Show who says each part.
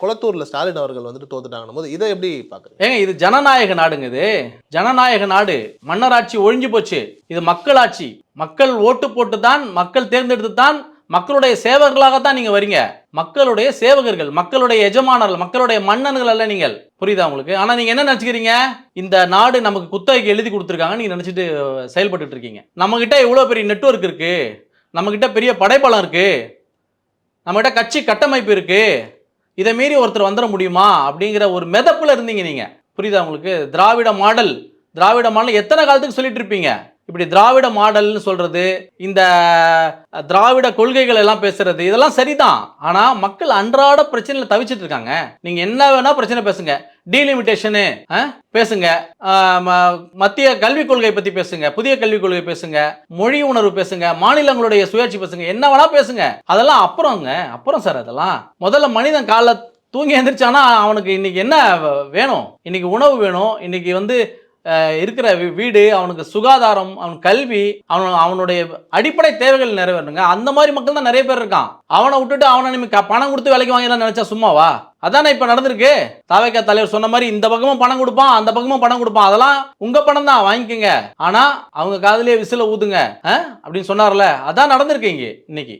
Speaker 1: குளத்தூர்ல ஸ்டாலின் அவர்கள் வந்துட்டு தோத்துட்டாங்கன்னும் போது இதை எப்படி பாக்குறீங்க?
Speaker 2: ஏங்க இது ஜனநாயக நாடுங்க, இது ஜனநாயக நாடு. மன்னராட்சி ஒழிஞ்சு போச்சு. இது மக்களாட்சி. மக்கள் ஓட்டு போட்டு தான், மக்கள் தேர்ந்தெடுத்து தான், மக்களுடைய சேவகர்களாகத்தான் நீங்க வரீங்க. மக்களுடைய சேவகர்கள், மக்களுடைய எஜமானர்கள், மக்களுடைய மன்னன்கள் அல்ல நீங்கள். புரியுதா உங்களுக்கு? ஆனா நீங்க என்ன நினைச்சுக்கிறீங்க? இந்த நாடு நமக்கு குத்தகைக்கு எழுதி கொடுத்துருக்காங்க நீங்க நினைச்சிட்டு செயல்பட்டு இருக்கீங்க. நம்ம கிட்ட இவ்வளவு பெரிய நெட்வொர்க் இருக்கு, நம்ம கிட்ட பெரிய படைபலம் இருக்கு, நம்ம கிட்ட கட்சி கட்டமைப்பு இருக்கு, இதை மீறி ஒருத்தர் வந்துட முடியுமா அப்படிங்கிற ஒரு மெதப்புல இருந்தீங்க நீங்க. புரியுதா உங்களுக்கு? திராவிட மாடல், திராவிட மாடல் எத்தனை காலத்துக்கு சொல்லிட்டு இருப்பீங்க? இப்படி திராவிட மாடல்னு சொல்றது, இந்த திராவிட கொள்கைகள் எல்லாம் பேசுறது, இதெல்லாம் சரிதான். ஆனா மக்கள் அன்றாட பிரச்சனையில தவிச்சிட்டு இருக்காங்க. நீங்க என்ன வேணா பிரச்சனை பேசுங்க, டீலிமிட்டேஷனு பேசுங்க, மத்திய கல்விக் கொள்கை பத்தி பேசுங்க, புதிய கல்விக் கொள்கை பேசுங்க, மொழி உணர்வு பேசுங்க, மாநிலங்களுடைய சுயாட்சி பேசுங்க, என்ன வேணா பேசுங்க. அதெல்லாம் அப்புறம் சார். அதெல்லாம் முதல்ல மனிதன் காலைல தூங்கி எந்திரிச்சானா அவனுக்கு இன்னைக்கு என்ன வேணும்? இன்னைக்கு உணவு வேணும், இன்னைக்கு இருக்கிற வீடு, அவனுக்கு சுகாதாரம், அவன் கல்வி, அவனுடைய அடிப்படை தேவைகள் நிறைவேறணுங்க. அந்த மாதிரி மக்கள் தான் நிறைய பேர் இருக்கான். அவனை விட்டுட்டு அவனை பணம் கொடுத்து வேலைக்கு வாங்கலாம் நினைச்சா சும்மாவா? அதானே இப்ப நடந்திருக்கு. தாவேகா தலைவர் சொன்ன மாதிரி இந்த பக்கமும் பணம் கொடுப்பான், அந்த பக்கமும் பணம் கொடுப்பான். அதெல்லாம் உங்க பணம் தான், வாங்கிக்கங்க. ஆனா அவங்க காதுலயே விசில ஊதுங்க அப்படின்னு சொன்னார்ல, அதான் நடந்திருக்கு இங்க இன்னைக்கு.